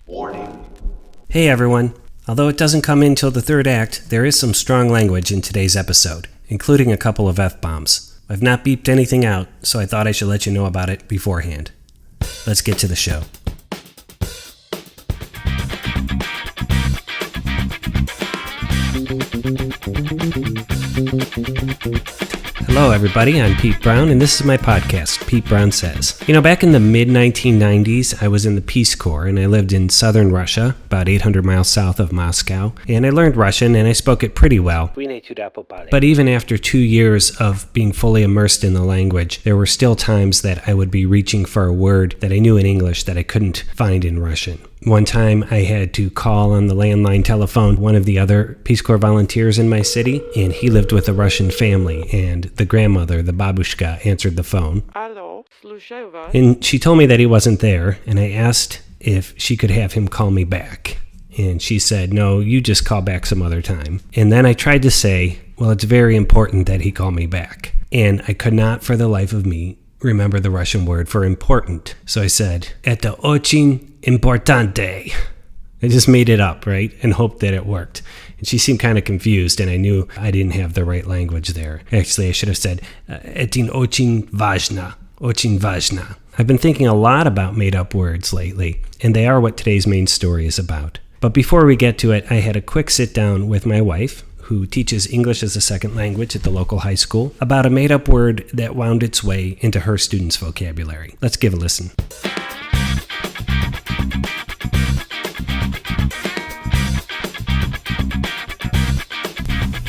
Warning. Hey everyone. Although it doesn't come in till the third act, there is some strong language in today's episode, including a couple of F-bombs. I've not beeped anything out, so I thought I should let you know about it beforehand. Let's get to the show. Hello everybody, I'm Pete Brown, and this is my podcast, Pete Brown Says. You know, back in the mid-1990s, I was in the Peace Corps, and I lived in southern Russia, about 800 miles south of Moscow, and I learned Russian, and I spoke it pretty well. But even after 2 years of being fully immersed in the language, there were still times that I would be reaching for a word that I knew in English that I couldn't find in Russian. One time I had to call on the landline telephone one of the other Peace Corps volunteers in my city, and he lived with a Russian family, and the grandmother, the babushka, answered the phone. And she told me that he wasn't there, and I asked if she could have him call me back. And she said, no, you just call back some other time. And then I tried to say, well, it's very important that he call me back. And I could not for the life of me remember the Russian word for important. So I said, "Это очень importante." I just made it up, right? And hoped that it worked. And she seemed kind of confused, and I knew I didn't have the right language there. Actually, I should have said, "Это очень важно." Очень важно. I've been thinking a lot about made-up words lately, and they are what today's main story is about. But before we get to it, I had a quick sit-down with my wife, who teaches English as a second language at the local high school, about a made-up word that wound its way into her students' vocabulary. Let's give a listen.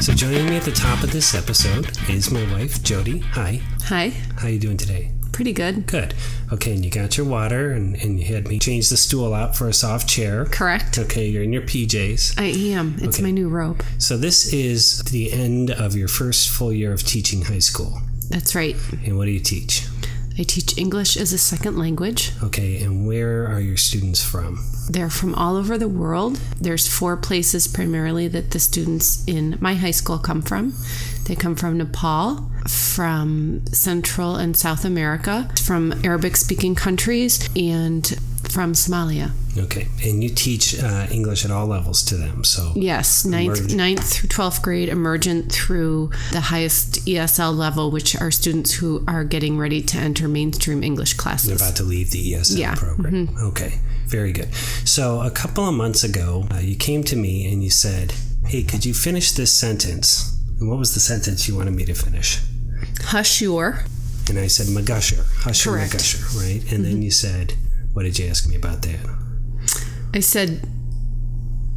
So joining me at the top of this episode is my wife, Jody. Hi. Hi. How are you doing today? Pretty good. Good. Okay, and you got your water, and you had me change the stool out for a soft chair. Correct. Okay, you're in your PJs. I am. It's my new robe. So this is the end of your first full year of teaching high school. That's right. And what do you teach? I teach English as a second language. Okay, and where are your students from? They're from all over the world. There's 4 places primarily that the students in my high school come from. They come from Nepal, from Central and South America, from Arabic-speaking countries, and from Somalia. Okay, and you teach English at all levels to them, so... Yes, 9th through 12th grade, emergent through the highest ESL level, which are students who are getting ready to enter mainstream English classes. They're about to leave the ESL program. Mm-hmm. Okay, very good. So a couple of months ago, you came to me and you said, hey, could you finish this sentence? And what was the sentence you wanted me to finish? Hush your. And I said, magusher. Hush your Correct. magusher, right? And then you said, what did you ask me about that? I said,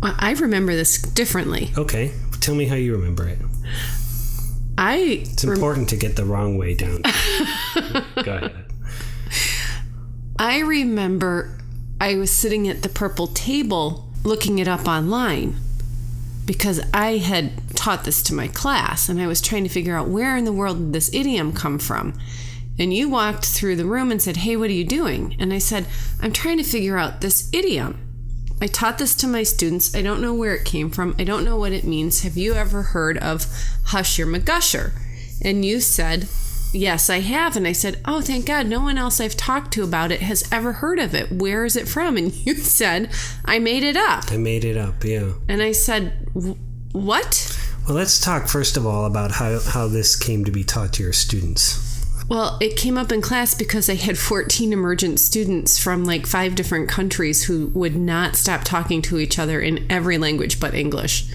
well, I remember this differently. Okay. Tell me how you remember it. It's important to get the wrong way down. Go ahead. I remember I was sitting at the purple table looking it up online because I had taught this to my class, and I was trying to figure out where in the world did this idiom come from. And you walked through the room and said, hey, what are you doing? And I said, I'm trying to figure out this idiom. I taught this to my students. I don't know where it came from. I don't know what it means. Have you ever heard of hush your magusher? And you said, yes, I have. And I said, oh, thank God, no one else I've talked to about it has ever heard of it. Where is it from? And you said, I made it up. I made it up, yeah. And I said, what? Well, let's talk first of all about how this came to be taught to your students. Well, it came up in class because I had 14 emergent students from like 5 different countries who would not stop talking to each other in every language but English.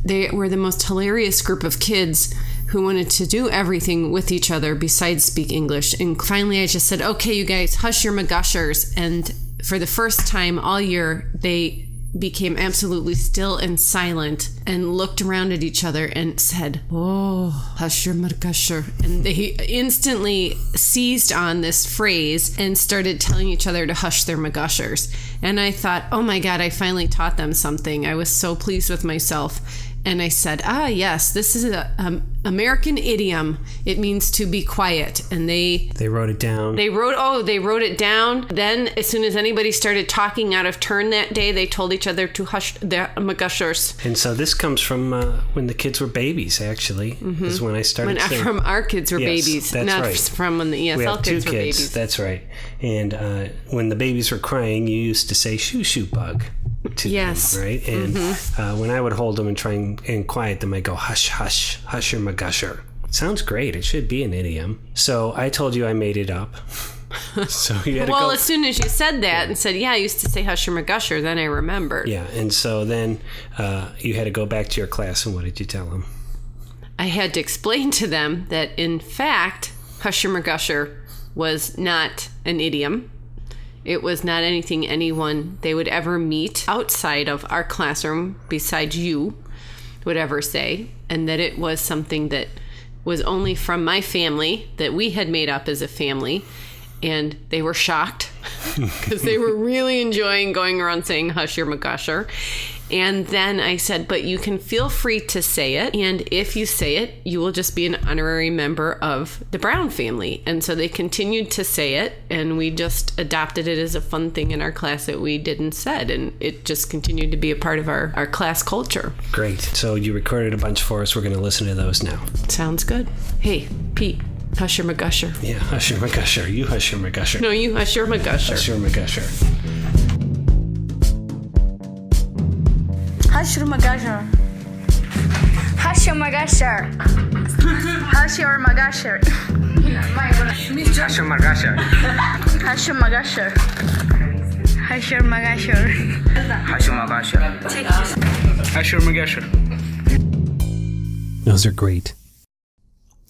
They were the most hilarious group of kids who wanted to do everything with each other besides speak English. And finally, I just said, okay, you guys, hush your magushers. And for the first time all year, they became absolutely still and silent and looked around at each other and said, oh, hush your magusher. And they instantly seized on this phrase and started telling each other to hush their magushers. And I thought, oh my God, I finally taught them something. I was so pleased with myself. And I said, yes, this is an American idiom. It means to be quiet. And they wrote it down. They wrote it down. Then as soon as anybody started talking out of turn that day, they told each other to hush their magushers. And so this comes from when the kids were babies, actually, is when I started saying. From our kids were babies, that's not right. from when the ESL kids were babies. That's right. And when the babies were crying, you used to say shoo shoo bug to them, right? And when I would hold them and try and quiet them, I go hush hush, hush your magusher. Sounds great. It should be an idiom. So I told you I made it up. So you had to go. As soon as you said that and said, I used to say hush your magusher, then I remembered. Yeah, and so then you had to go back to your class, and what did you tell them? I had to explain to them that, in fact, hush your magusher was not an idiom. It was not anything anyone they would ever meet outside of our classroom besides you would ever say, and that it was something that was only from my family that we had made up as a family. And they were shocked because they were really enjoying going around saying hush your magusher. And then I said, but you can feel free to say it. And if you say it, you will just be an honorary member of the Brown family. And so they continued to say it. And we just adopted it as a fun thing in our class that we did and said. And it just continued to be a part of our class culture. Great. So you recorded a bunch for us. We're going to listen to those now. Sounds good. Hey, Pete. Hush your magusher. Yeah, hush your magusher. You hush your magusher. No, you hush your magusher. Hush your magusher. Hush your magusher. Hush your magusher. Hush your magusher. Hush your magusher. Hush your magusher. Hush your magusher. Hush your magusher. Hush your magusher. Those are great.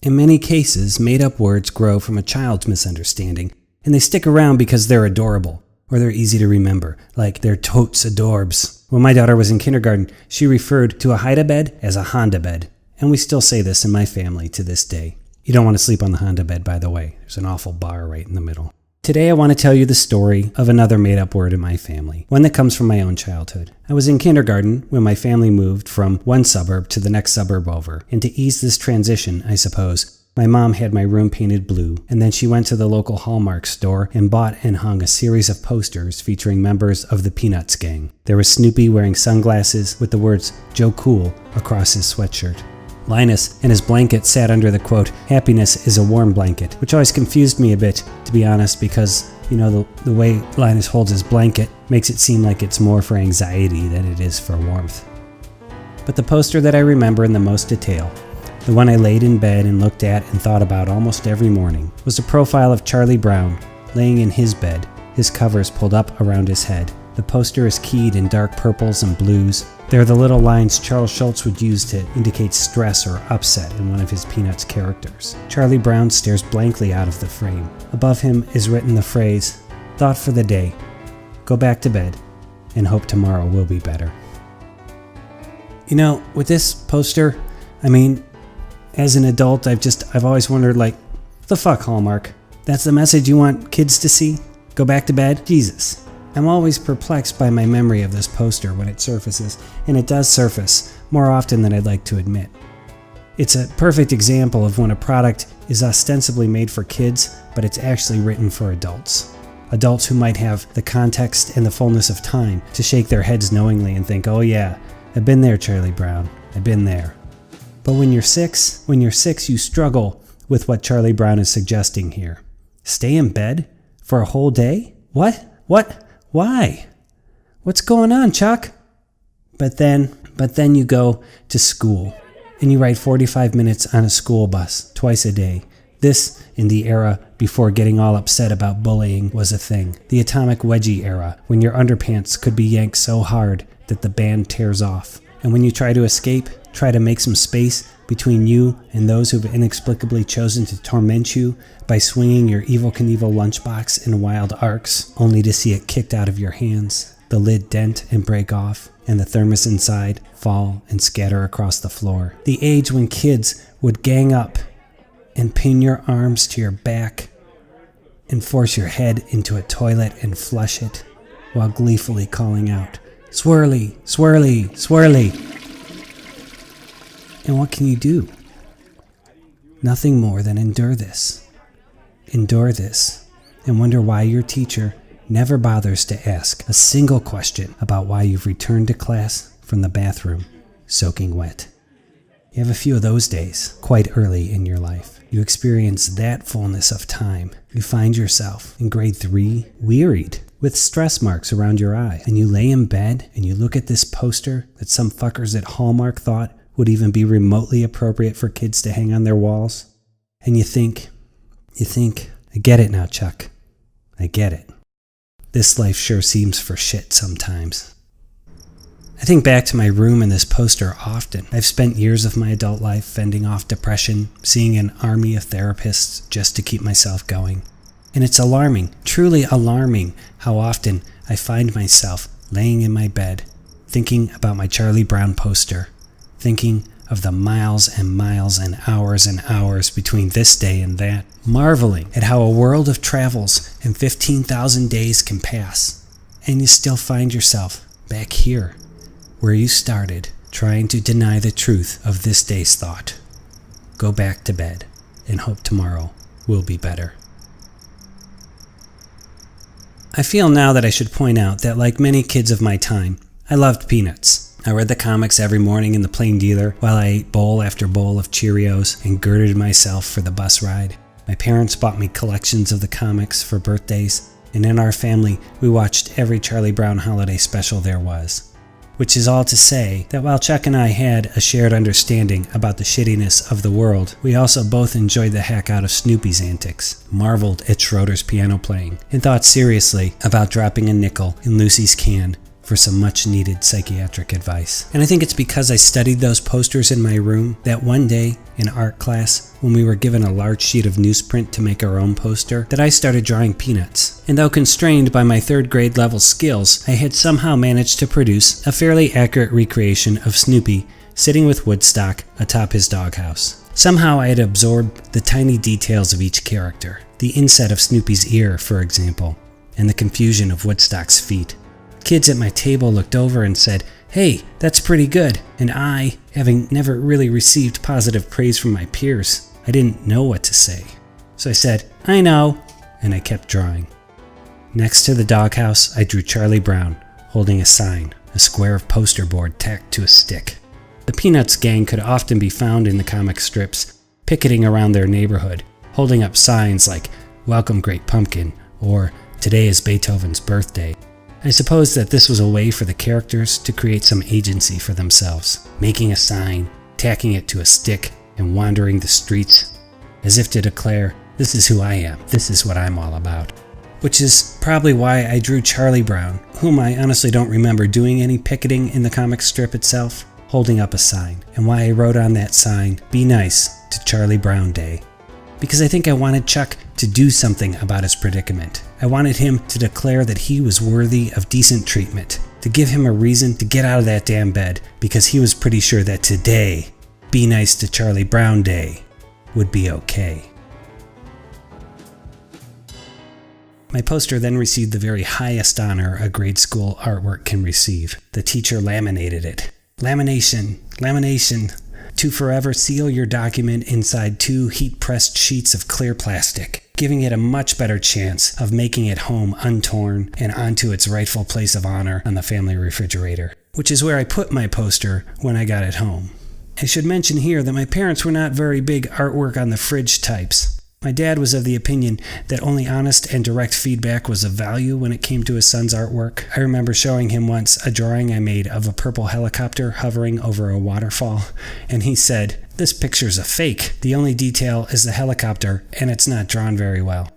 In many cases, made-up words grow from a child's misunderstanding, and they stick around because they're adorable, or they're easy to remember, like they're totes adorbs. When my daughter was in kindergarten, she referred to a Haida bed as a Honda bed, and we still say this in my family to this day. You don't want to sleep on the Honda bed, by the way. There's an awful bar right in the middle. Today I want to tell you the story of another made-up word in my family, one that comes from my own childhood. I was in kindergarten when my family moved from one suburb to the next suburb over, and to ease this transition, I suppose, my mom had my room painted blue, and then she went to the local Hallmark store and bought and hung a series of posters featuring members of the Peanuts gang. There was Snoopy wearing sunglasses with the words "Joe Cool" across his sweatshirt. Linus and his blanket sat under the quote, "Happiness is a warm blanket," which always confused me a bit, to be honest, because, the way Linus holds his blanket makes it seem like it's more for anxiety than it is for warmth. But the poster that I remember in the most detail, the one I laid in bed and looked at and thought about almost every morning, was a profile of Charlie Brown, laying in his bed, his covers pulled up around his head. The poster is keyed in dark purples and blues. There are the little lines Charles Schulz would use to indicate stress or upset in one of his Peanuts characters. Charlie Brown stares blankly out of the frame. Above him is written the phrase, "Thought for the day. Go back to bed and hope tomorrow will be better." With this poster, as an adult, I've always wondered, the fuck, Hallmark? That's the message you want kids to see? Go back to bed? Jesus. I'm always perplexed by my memory of this poster when it surfaces, and it does surface more often than I'd like to admit. It's a perfect example of when a product is ostensibly made for kids, but it's actually written for adults. Adults who might have the context and the fullness of time to shake their heads knowingly and think, "Oh yeah, I've been there, Charlie Brown. I've been there." But when you're six, you struggle with what Charlie Brown is suggesting here. Stay in bed for a whole day? What? Why? What's going on, Chuck? But then you go to school, and you ride 45 minutes on a school bus twice a day. This in the era before getting all upset about bullying was a thing. The atomic wedgie era, when your underpants could be yanked so hard that the band tears off. And when you try to escape, try to make some space between you and those who've inexplicably chosen to torment you by swinging your Evel Knievel lunchbox in wild arcs, only to see it kicked out of your hands, the lid dent and break off, and the thermos inside fall and scatter across the floor. The age when kids would gang up and pin your arms to your back and force your head into a toilet and flush it while gleefully calling out, "Swirly, swirly, swirly." And what can you do? Nothing more than endure this. Endure this, and wonder why your teacher never bothers to ask a single question about why you've returned to class from the bathroom soaking wet. You have a few of those days quite early in your life. You experience that fullness of time. You find yourself in grade 3, wearied, with stress marks around your eye, and you lay in bed and you look at this poster that some fuckers at Hallmark thought would even be remotely appropriate for kids to hang on their walls. And you think, I get it now, Chuck. I get it. This life sure seems for shit sometimes. I think back to my room and this poster often. I've spent years of my adult life fending off depression, seeing an army of therapists just to keep myself going. And it's alarming, truly alarming, how often I find myself laying in my bed, thinking about my Charlie Brown poster, thinking of the miles and miles and hours between this day and that, marveling at how a world of travels and 15,000 days can pass, and you still find yourself back here, where you started, trying to deny the truth of this day's thought. Go back to bed and hope tomorrow will be better. I feel now that I should point out that, like many kids of my time, I loved peanuts. I read the comics every morning in the Plain Dealer while I ate bowl after bowl of Cheerios and girded myself for the bus ride. My parents bought me collections of the comics for birthdays, and in our family we watched every Charlie Brown holiday special there was. Which is all to say that while Chuck and I had a shared understanding about the shittiness of the world, we also both enjoyed the heck out of Snoopy's antics, marveled at Schroeder's piano playing, and thought seriously about dropping a nickel in Lucy's can for some much-needed psychiatric advice. And I think it's because I studied those posters in my room that one day in art class, when we were given a large sheet of newsprint to make our own poster, that I started drawing peanuts. And though constrained by my 3rd grade level skills, I had somehow managed to produce a fairly accurate recreation of Snoopy sitting with Woodstock atop his doghouse. Somehow I had absorbed the tiny details of each character, the inset of Snoopy's ear, for example, and the confusion of Woodstock's feet. Kids at my table looked over and said, "Hey, that's pretty good." And I, having never really received positive praise from my peers, I didn't know what to say. So I said, "I know," and I kept drawing. Next to the doghouse, I drew Charlie Brown, holding a sign, a square of poster board tacked to a stick. The Peanuts gang could often be found in the comic strips, picketing around their neighborhood, holding up signs like, "Welcome Great Pumpkin," or "Today is Beethoven's birthday." I suppose that this was a way for the characters to create some agency for themselves, making a sign, tacking it to a stick, and wandering the streets, as if to declare, "This is who I am, this is what I'm all about." Which is probably why I drew Charlie Brown, whom I honestly don't remember doing any picketing in the comic strip itself, holding up a sign, and why I wrote on that sign, "Be nice to Charlie Brown Day." Because I think I wanted Chuck to do something about his predicament. I wanted him to declare that he was worthy of decent treatment, to give him a reason to get out of that damn bed, because he was pretty sure that today, Be Nice to Charlie Brown Day, would be okay. My poster then received the very highest honor a grade school artwork can receive. The teacher laminated it. Lamination, lamination. To forever seal your document inside 2 heat-pressed sheets of clear plastic, giving it a much better chance of making it home untorn and onto its rightful place of honor on the family refrigerator, which is where I put my poster when I got it home. I should mention here that my parents were not very big artwork on the fridge types. My dad was of the opinion that only honest and direct feedback was of value when it came to his son's artwork. I remember showing him once a drawing I made of a purple helicopter hovering over a waterfall, and he said, "This picture's a fake. The only detail is the helicopter, and it's not drawn very well."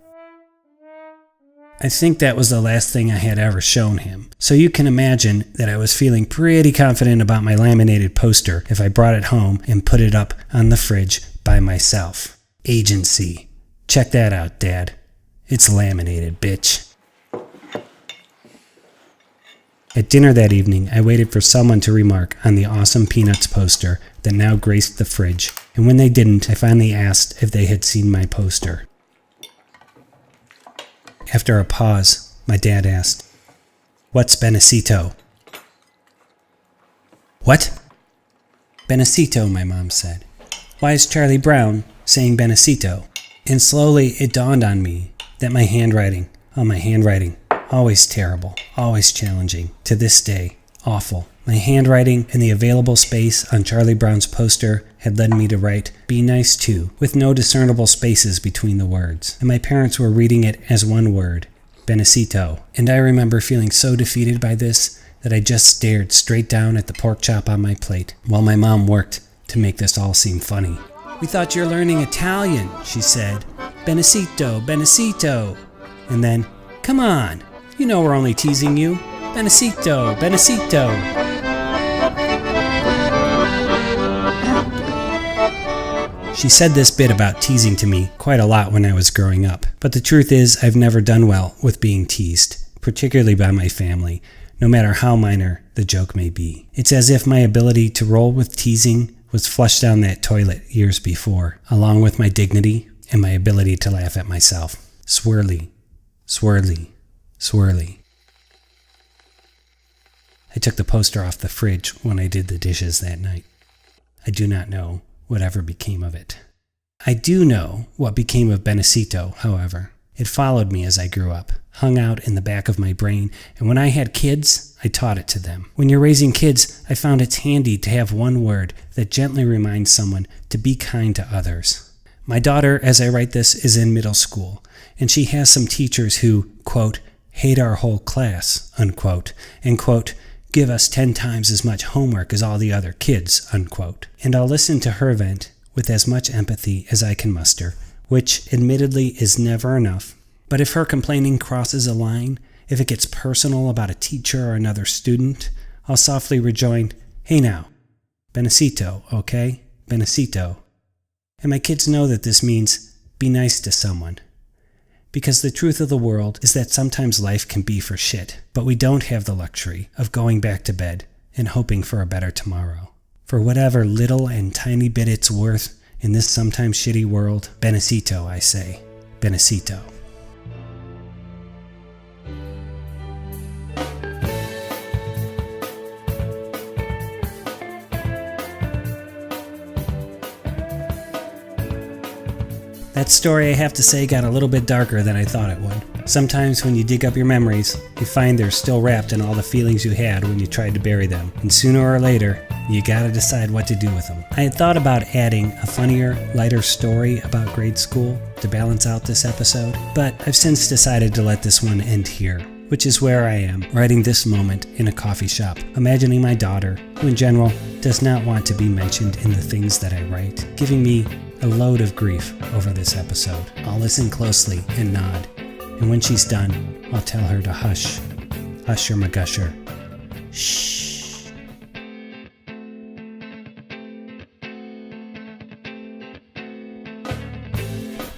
I think that was the last thing I had ever shown him. So you can imagine that I was feeling pretty confident about my laminated poster if I brought it home and put it up on the fridge by myself. Agency. Check that out, Dad. It's laminated, bitch. At dinner that evening, I waited for someone to remark on the awesome Peanuts poster that now graced the fridge, and when they didn't, I finally asked if they had seen my poster. After a pause, my dad asked, "What's Benecito?" "What?" "Benecito," my mom said. "Why is Charlie Brown saying Benecito?" And slowly it dawned on me that my handwriting, always terrible, always challenging, to this day, awful. My handwriting and the available space on Charlie Brown's poster had led me to write "Be Nice Too," with no discernible spaces between the words. And my parents were reading it as one word, Benecito. And I remember feeling so defeated by this that I just stared straight down at the pork chop on my plate while my mom worked to make this all seem funny. "We thought you're learning Italian," she said. "Benecito, Benecito." And then, "Come on, you know we're only teasing you. Benecito, Benecito." She said this bit about teasing to me quite a lot when I was growing up, but the truth is I've never done well with being teased, particularly by my family, no matter how minor the joke may be. It's as if my ability to roll with teasing was flushed down that toilet years before, along with my dignity and my ability to laugh at myself. Swirly, swirly, swirly. I took the poster off the fridge when I did the dishes that night. I do not know whatever became of it. I do know what became of Benecito, however. It followed me as I grew up, hung out in the back of my brain, and when I had kids, I taught it to them. When you're raising kids, I found it's handy to have one word that gently reminds someone to be kind to others. My daughter, as I write this, is in middle school, and she has some teachers who, quote, hate our whole class, unquote, and, quote, give us 10 times as much homework as all the other kids, unquote. And I'll listen to her vent with as much empathy as I can muster, which admittedly is never enough. But if her complaining crosses a line, if it gets personal about a teacher or another student, I'll softly rejoin, "Hey now, Benecito, okay? Benecito." And my kids know that this means be nice to someone. Because the truth of the world is that sometimes life can be for shit, but we don't have the luxury of going back to bed and hoping for a better tomorrow. For whatever little and tiny bit it's worth in this sometimes shitty world, Benecito, I say. Benecito. That story, I have to say, got a little bit darker than I thought it would. Sometimes when you dig up your memories, you find they're still wrapped in all the feelings you had when you tried to bury them. And sooner or later, you gotta decide what to do with them. I had thought about adding a funnier, lighter story about grade school to balance out this episode, but I've since decided to let this one end here, which is where I am, writing this moment in a coffee shop, imagining my daughter, who in general does not want to be mentioned in the things that I write, giving me a load of grief over this episode. I'll listen closely and nod, and when she's done, I'll tell her to hush. Hush your magusher. Shh.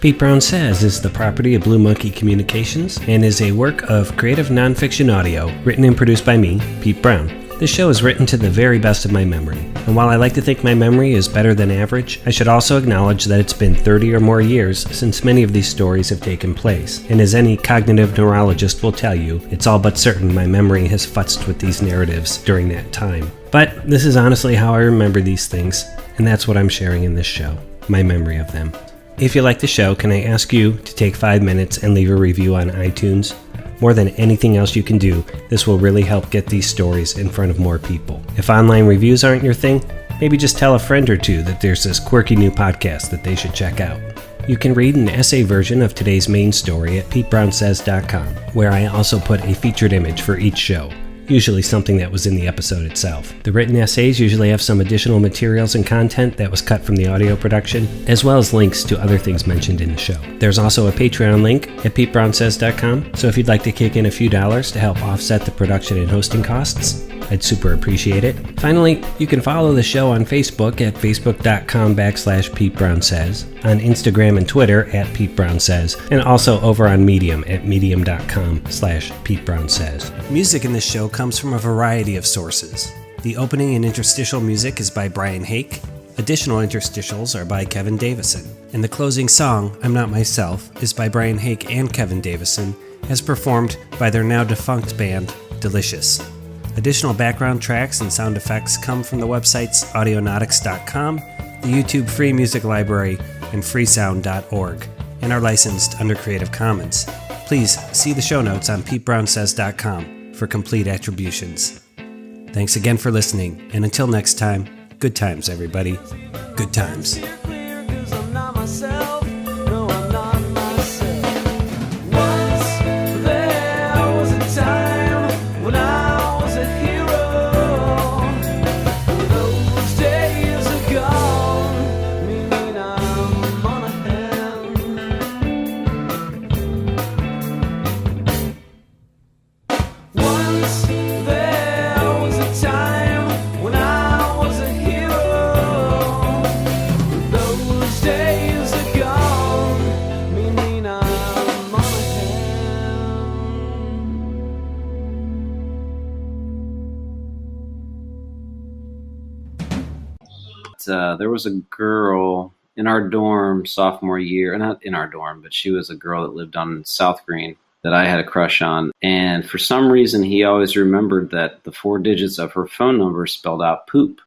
Pete Brown Says is the property of Blue Monkey Communications and is a work of creative nonfiction audio written and produced by me, Pete Brown. This show is written to the very best of my memory, and while I like to think my memory is better than average, I should also acknowledge that it's been 30 or more years since many of these stories have taken place, and as any cognitive neurologist will tell you, it's all but certain my memory has futzed with these narratives during that time. But this is honestly how I remember these things, and that's what I'm sharing in this show, my memory of them. If you like the show, can I ask you to take 5 minutes and leave a review on iTunes? More than anything else you can do, this will really help get these stories in front of more people. If online reviews aren't your thing, maybe just tell a friend or two that there's this quirky new podcast that they should check out. You can read an essay version of today's main story at PeteBrownSays.com, where I also put a featured image for each show, usually something that was in the episode itself. The written essays usually have some additional materials and content that was cut from the audio production, as well as links to other things mentioned in the show. There's also a Patreon link at PeteBrownSays.com, so if you'd like to kick in a few dollars to help offset the production and hosting costs, I'd super appreciate it. Finally, you can follow the show on Facebook at facebook.com/PeteBrownSays, on Instagram and Twitter at PeteBrownSays, and also over on Medium at medium.com/PeteBrownSays. Music in this show comes from a variety of sources. The opening and interstitial music is by Brian Hake. Additional interstitials are by Kevin Davison. And the closing song, I'm Not Myself, is by Brian Hake and Kevin Davison, as performed by their now defunct band, Delicious. Additional background tracks and sound effects come from the websites audionautics.com, the YouTube Free Music Library, and freesound.org, and are licensed under Creative Commons. Please see the show notes on PeteBrownSays.com for complete attributions. Thanks again for listening, and until next time, good times, everybody. Good times. There was a girl in our dorm sophomore year, not in our dorm, but she was a girl that lived on South Green that I had a crush on. And for some reason, he always remembered that the 4 digits of her phone number spelled out poop.